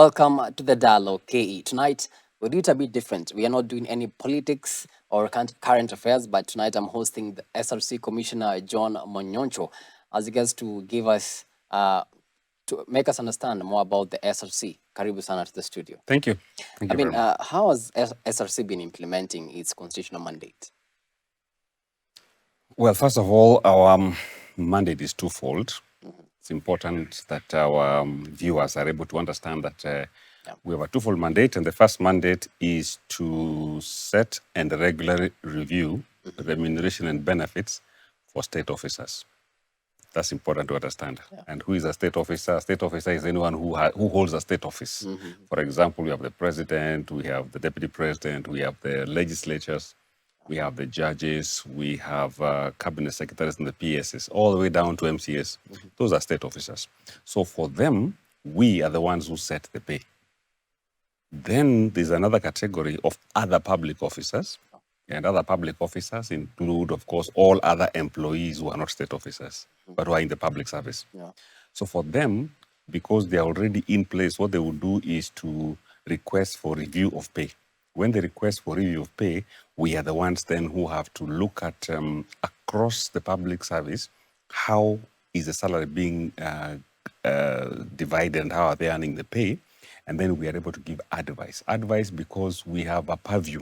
Welcome to the Dialogue KE. Tonight, we do it a bit different. We are not doing any politics or current affairs, but tonight I'm hosting the SRC Commissioner John Monyoncho as he gets to give us, to make us understand more about the SRC. Karibu sana to the studio. Thank you. Thank you very much. How has SRC been implementing its constitutional mandate? Well, first of all, our mandate is twofold. It's important that our viewers are able to understand that we have a twofold mandate, and the first mandate is to set and regularly review remuneration and benefits for state officers. That's important to understand. Yeah. And who is a state officer? A state officer is anyone who holds a state office. For example, we have the president, we have the deputy president, we have the legislatures, we have the judges, we have cabinet secretaries and the PSs, all the way down to MCS. Those are state officers. So for them, we are the ones who set the pay. Then there's another category of other public officers. And other public officers include, of course, all other employees who are not state officers, but who are in the public service. Yeah. So for them, because they are already in place, what they will do is to request for review of pay. When they request for review of pay, we are the ones then who have to look at across the public service, how is the salary being divided and how are they earning the pay? And then we are able to give advice. Advice because we have a purview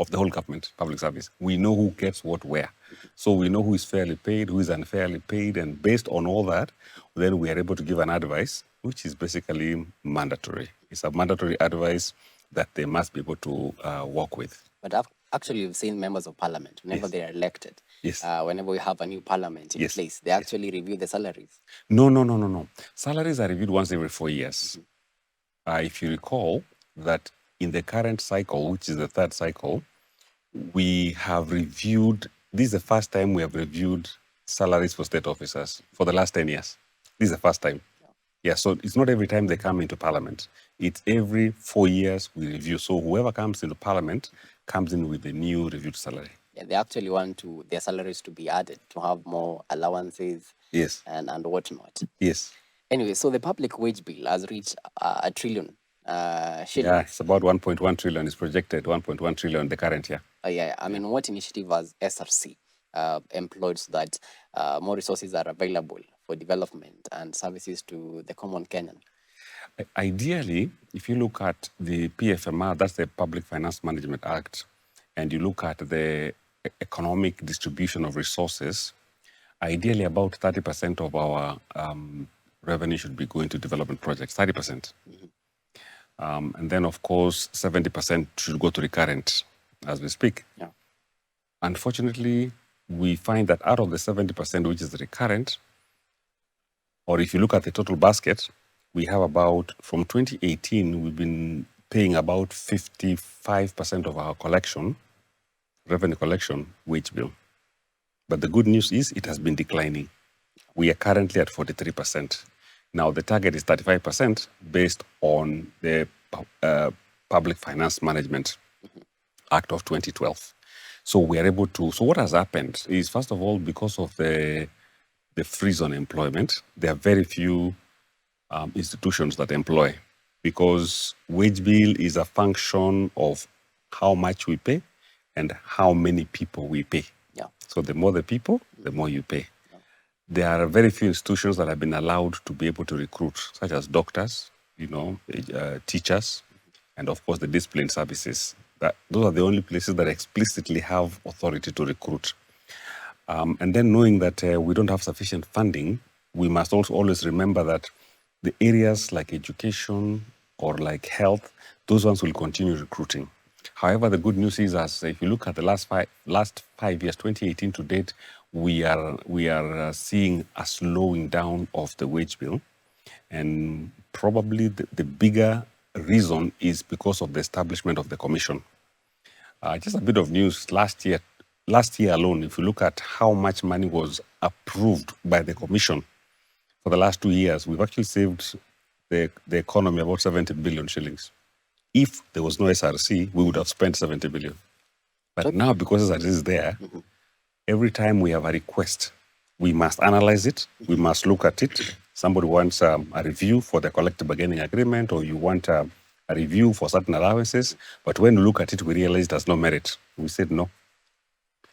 of the whole government, public service. We know who gets what where. So we know who is fairly paid, who is unfairly paid, and based on all that, then we are able to give an advice, which is basically mandatory. It's a mandatory advice that they must be able to work with. But actually, you've seen members of parliament, whenever they are elected, whenever we have a new parliament in place, they actually review the salaries. No. Salaries are reviewed once every 4 years. If you recall that in the current cycle, which is the third cycle, we have reviewed, this is the first time we have reviewed salaries for state officers for the last 10 years. This is the first time. Yeah, so it's not every time they come into parliament. It's every 4 years we review. So whoever comes into parliament comes in with a new reviewed salary. Yeah, they actually want their salaries to be added, to have more allowances and whatnot. Yes. Anyway, so the public wage bill has reached $1 trillion. Yeah, it's about 1.1 trillion. It's projected 1.1 trillion in the current year. What initiative has SRC employed so that more resources are available for development and services to the common Kenyan? Ideally, if you look at the PFMR, that's the Public Finance Management Act, and you look at the economic distribution of resources, ideally about 30% of our revenue should be going to development projects, 30%. And then, of course, 70% should go to recurrent as we speak. Yeah. Unfortunately, we find that out of the 70%, which is recurrent, or if you look at the total basket, we have about, from 2018, we've been paying about 55% of our revenue collection, wage bill. But the good news is it has been declining. We are currently at 43%. Now, the target is 35% based on the Public Finance Management Act of 2012. So we are able to, so what has happened is, first of all, because of the freeze on employment, there are very few institutions that employ, because wage bill is a function of how much we pay and how many people we pay. Yeah. So the more the people, the more you pay. There are very few institutions that have been allowed to be able to recruit, such as doctors, teachers, and of course the discipline services. Those are the only places that explicitly have authority to recruit. And then knowing that we don't have sufficient funding, we must also always remember that the areas like education or like health, those ones will continue recruiting. However, the good news is, as if you look at the last five years, 2018 to date, we are seeing a slowing down of the wage bill, and probably the bigger reason is because of the establishment of the commission. Just a bit of news: last year alone, if you look at how much money was approved by the commission for the last 2 years, we've actually saved the economy about 70 billion shillings. If there was no SRC, we would have spent 70 billion. But now, because SRC is there, every time we have a request, we must analyze it, we must look at it, Somebody wants a review for the collective bargaining agreement, or you want a review for certain allowances. But when we look at it, we realize it has no merit. We said no.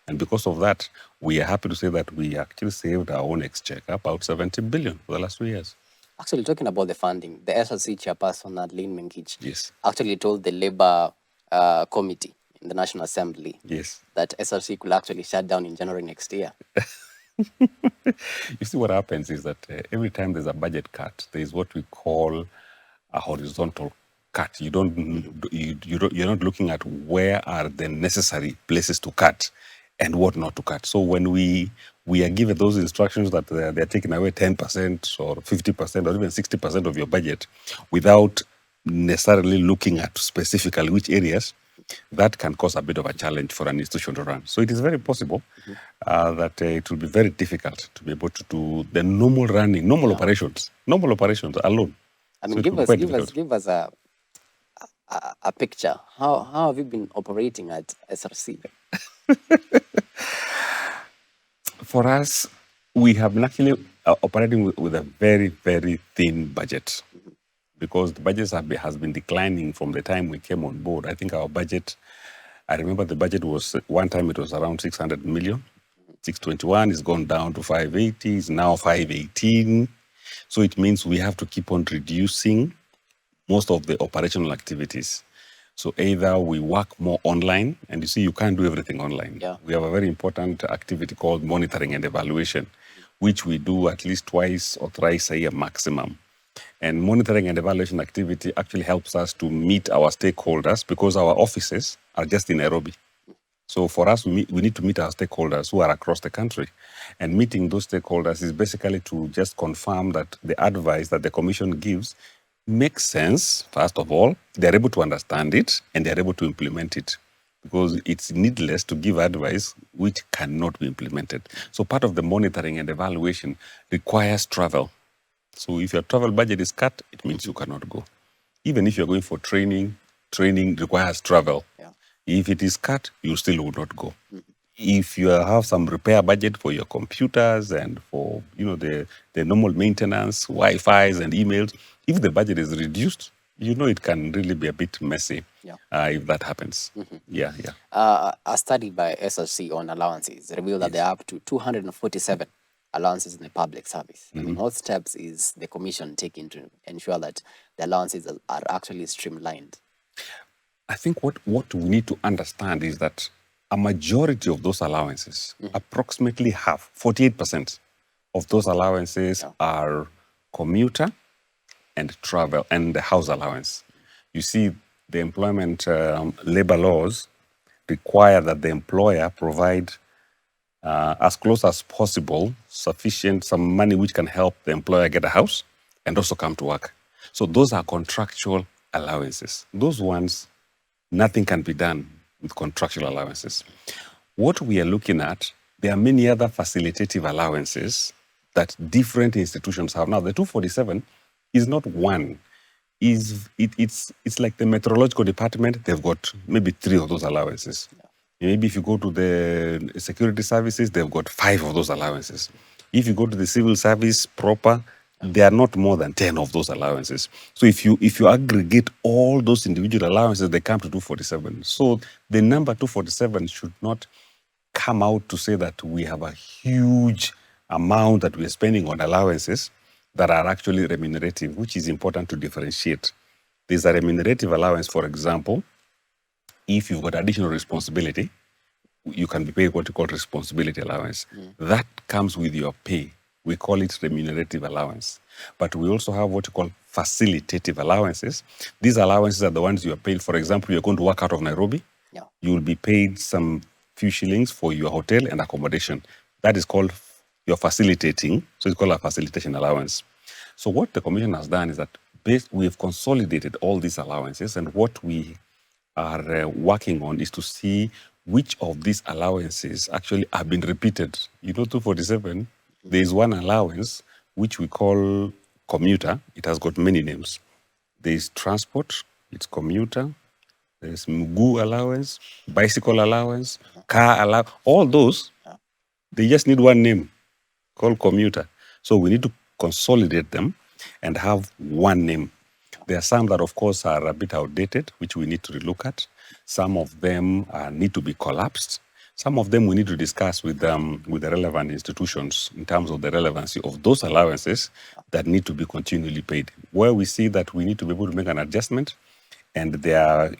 And because of that, we are happy to say that we actually saved our own exchequer about 70 billion for the last 2 years. Actually, talking about the funding, the SRC chairperson, Adeline Menkich, Yes. actually told the Labour Committee in the National Assembly, yes, that SRC could actually shut down in January next year. You see, what happens is that every time there's a budget cut, there is what we call a horizontal cut. You're not looking at where are the necessary places to cut and what not to cut. So when we are given those instructions that they're taking away 10% or 50% or even 60% of your budget without necessarily looking at specifically which areas, that can cause a bit of a challenge for an institution to run. So it is very possible that it will be very difficult to be able to do the normal running, normal operations alone. I mean, So give us a picture. How have you been operating at SRC? For us, we have been actually operating with a very, very thin budget, because the budget has been declining from the time we came on board. I think our budget, I remember the budget was, one time it was around 600 million. 621 is gone down to 580, is now 518. So it means we have to keep on reducing most of the operational activities. So either we work more online, and you see, you can't do everything online. Yeah. We have a very important activity called monitoring and evaluation, which we do at least twice or thrice a year maximum. And monitoring and evaluation activity actually helps us to meet our stakeholders, because our offices are just in Nairobi. So for us, we need to meet our stakeholders who are across the country. And meeting those stakeholders is basically to just confirm that the advice that the commission gives makes sense. First of all, they're able to understand it and they're able to implement it, because it's needless to give advice which cannot be implemented. So part of the monitoring and evaluation requires travel. So if your travel budget is cut, it means you cannot go. Even if you're going for training requires travel. Yeah. If it is cut, you still would not go. If you have some repair budget for your computers and for the normal maintenance, Wi-Fi's and emails, if the budget is reduced, it can really be a bit messy. If that happens. Yeah. A study by SRC on allowances revealed that there are up to 247 allowances in the public service. I mean, what steps is the commission taking to ensure that the allowances are actually streamlined? I think what we need to understand is that a majority of those allowances, approximately half, 48% of those allowances are commuter and travel and the house allowance. You see, the employment labor laws require that the employer provide as close as possible some money which can help the employer get a house and also come to work. So those are contractual allowances. Those ones, nothing can be done with contractual allowances. What we are looking at, there are many other facilitative allowances that different institutions have. Now, the 247 is not one. It's like the meteorological department, they've got maybe 3 of those allowances. Maybe if you go to the security services, they've got 5 of those allowances. If you go to the civil service proper, there are not more than 10 of those allowances. So if you aggregate all those individual allowances, they come to 247. So the number 247 should not come out to say that we have a huge amount that we're spending on allowances that are actually remunerative, which is important to differentiate. There's a remunerative allowance, for example. If you've got additional responsibility, you can be paid what you call responsibility allowance. That comes with your pay. We call it remunerative allowance. But we also have what you call facilitative allowances. These allowances are the ones you are paid. For example, you're going to work out of Nairobi. You will be paid some few shillings for your hotel and accommodation. That is called your facilitating. So it's called a facilitation allowance. So what the commission has done is that we've consolidated all these allowances, and what we are working on is to see which of these allowances actually have been repeated. 247, there is one allowance which we call commuter. It has got many names. There is transport, it's commuter. There's Mguu allowance, bicycle allowance, car allowance. All those, they just need one name called commuter. So we need to consolidate them, and have one name. There are some that, of course, are a bit outdated, which we need to relook at. Some of them need to be collapsed. Some of them we need to discuss with the relevant institutions in terms of the relevancy of those allowances that need to be continually paid. Where we see that we need to be able to make an adjustment, and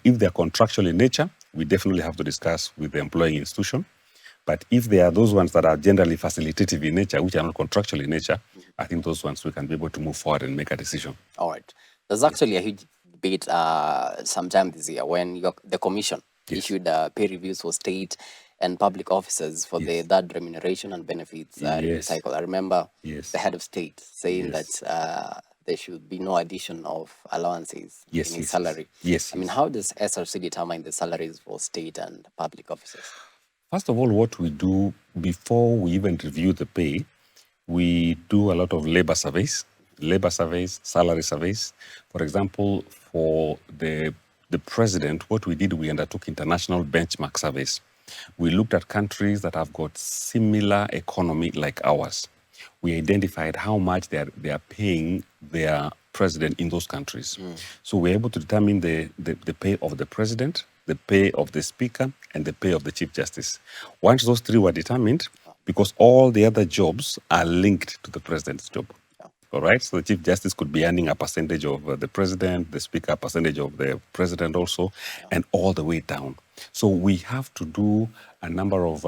if they're contractual in nature, we definitely have to discuss with the employing institution. But if there are those ones that are generally facilitative in nature, which are not contractual in nature, I think those ones we can be able to move forward and make a decision. All right. There's actually a huge debate sometime this year when the commission issued pay reviews for state and public officers for that remuneration and benefits review cycle. I remember the head of state saying that there should be no addition of allowances in his salary. I mean, how does SRC determine the salaries for state and public officers? First of all, what we do before we even review the pay, we do a lot of labor surveys, salary surveys. For example, for the president, what we did, we undertook international benchmark surveys. We looked at countries that have got similar economy like ours. We identified how much they are paying their president in those countries. So we're able to determine the pay of the president, the pay of the speaker, and the pay of the chief justice. Once those three were determined, because all the other jobs are linked to the president's job. All right, so the chief justice could be earning a percentage of the president, the speaker a percentage of the president also, and all the way down. So we have to do a number of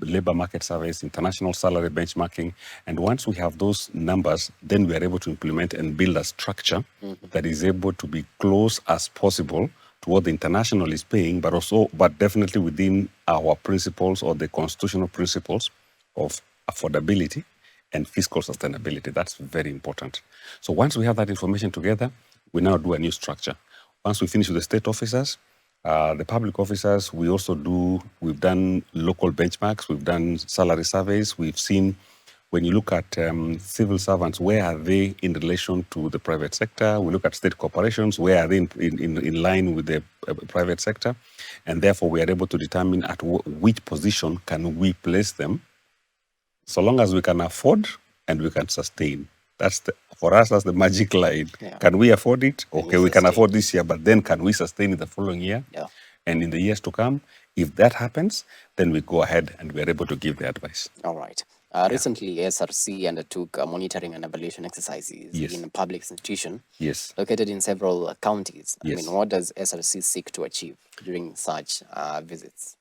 labor market surveys, international salary benchmarking, and once we have those numbers, then we are able to implement and build a structure that is able to be close as possible to what the international is paying, but definitely within our principles or the constitutional principles of affordability and fiscal sustainability. That's very important. So once we have that information together, we now do a new structure. Once we finish with the state officers, the public officers, we've done local benchmarks, we've done salary surveys, we've seen, when you look at civil servants, where are they in relation to the private sector? We look at state corporations, where are they in line with the private sector? And therefore, we are able to determine at which position can we place them, so long as we can afford and we can sustain. For us, that's the magic line. Can we afford it? Okay, we can afford this year, but then can we sustain it the following year? And in the years to come? If that happens, then we go ahead and we're able to give the advice. All right. Recently, SRC undertook monitoring and evaluation exercises in a public institution located in several counties. I mean, what does SRC seek to achieve during such visits?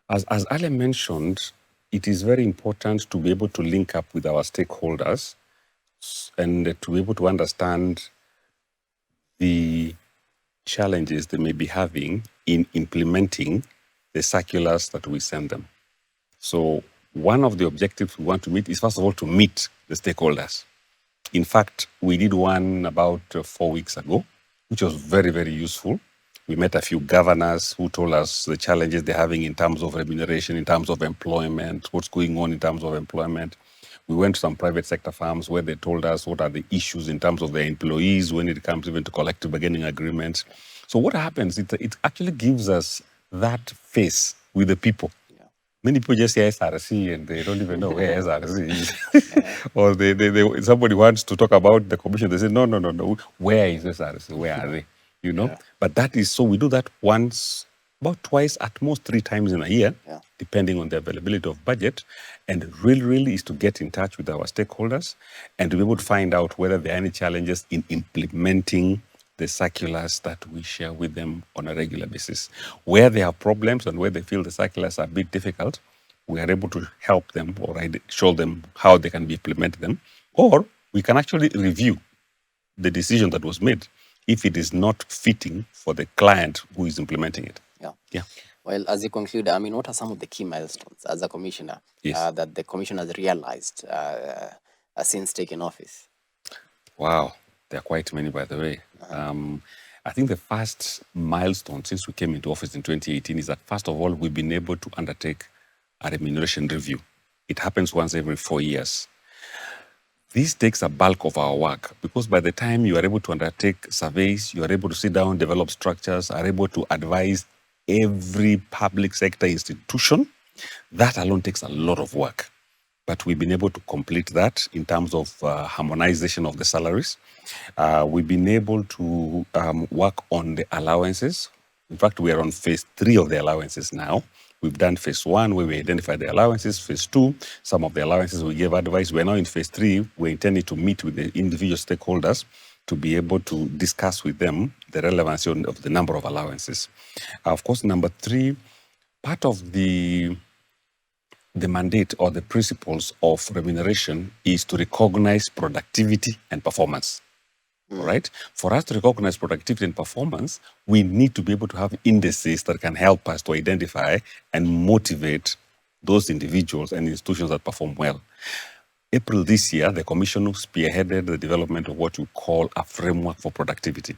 As Ale mentioned, it is very important to be able to link up with our stakeholders and to be able to understand the challenges they may be having in implementing the circulars that we send them. So one of the objectives we want to meet is, first of all, to meet the stakeholders. In fact, we did one about 4 weeks ago, which was very, very useful. We met a few governors who told us the challenges they're having in terms of remuneration, in terms of employment, what's going on in terms of employment. We went to some private sector firms where they told us what are the issues in terms of their employees when it comes even to collective bargaining agreements. So what happens, it actually gives us that face with the people. Many people just say SRC and they don't even know where SRC is. Or somebody wants to talk about the commission, they say, no. Where is SRC? Where are they? You know? But that is, so we do that once, about twice, at most 3 times in a year, depending on the availability of budget. And really is to get in touch with our stakeholders and to be able to find out whether there are any challenges in implementing the circulars that we share with them on a regular basis. Where they have problems and where they feel the circulars are a bit difficult, we are able to help them or show them how they can be implemented them. Or we can actually review the decision that was made if it is not fitting for the client who is implementing it. Well, as you conclude, I mean, what are some of the key milestones as a commissioner that the commission has realized since taking office? Wow. There are quite many, by the way. I think the first milestone since we came into office in 2018 is that, first of all, we've been able to undertake a remuneration review. It happens once every 4 years. This takes a bulk of our work because by the time you are able to undertake surveys, you are able to sit down, develop structures, are able to advise every public sector institution, that alone takes a lot of work. but we've been able to complete that in terms of harmonization of the salaries. We've been able to work on the allowances. In fact, we are on phase 3 of the allowances now. We've done phase 1 where we identified the allowances. Phase 2, some of the allowances we gave advice. We're now in phase 3. We're intending to meet with the individual stakeholders to be able to discuss with them the relevancy of the number of allowances. Of course, number 3, part of the mandate or the principles of remuneration is to recognize productivity and performance. All right. For us to recognize productivity and performance, we need to be able to have indices that can help us to identify and motivate those individuals and institutions that perform well. April this year, the Commission spearheaded the development of what we call a framework for productivity,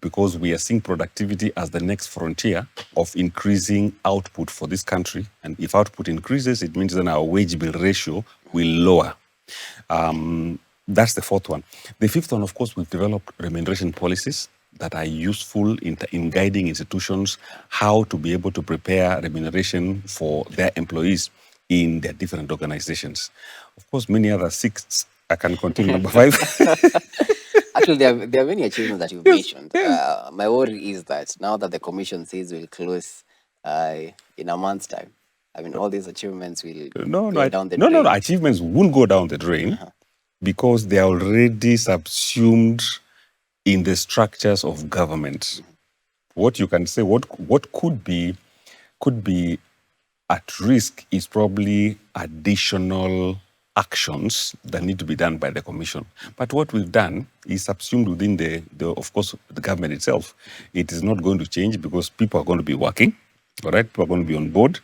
because we are seeing productivity as the next frontier of increasing output for this country. And if output increases, it means then our wage bill ratio will lower. That's the 4th one. The 5th one, of course, we've developed remuneration policies that are useful in guiding institutions how to be able to prepare remuneration for their employees in their different organizations. Of course, many other 6, I can continue. Number 5. Actually, there are many achievements that you've mentioned. My worry is that now that the commission says we'll close in a month's time, I mean, all these achievements will go down the drain. No, achievements won't go down the drain because they are already subsumed in the structures of government. What you can say, what could be at risk is probably additional actions that need to be done by the commission. But what we've done is subsumed within the of course, the government itself. It is not going to change because people are going to be working, all right? People are going to be on board.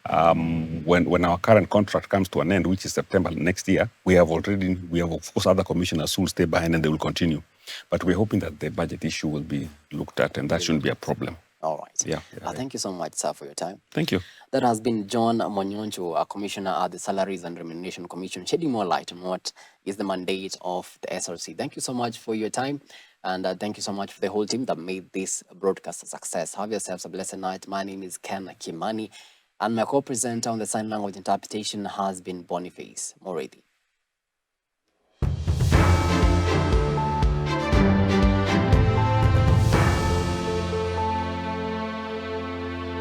When our current contract comes to an end, which is September next year, we have of course other commissioners who will stay behind and they will continue. But we're hoping that the budget issue will be looked at and that shouldn't be a problem. All right. Yeah. Thank you so much, sir, for your time. Thank you. That has been John Monyoncho, a commissioner at the Salaries and Remuneration Commission, shedding more light on what is the mandate of the SRC. Thank you so much for your time. And thank you so much for the whole team that made this broadcast a success. Have yourselves a blessed night. My name is Ken Kimani. And my co-presenter on the sign language interpretation has been Boniface Moredi.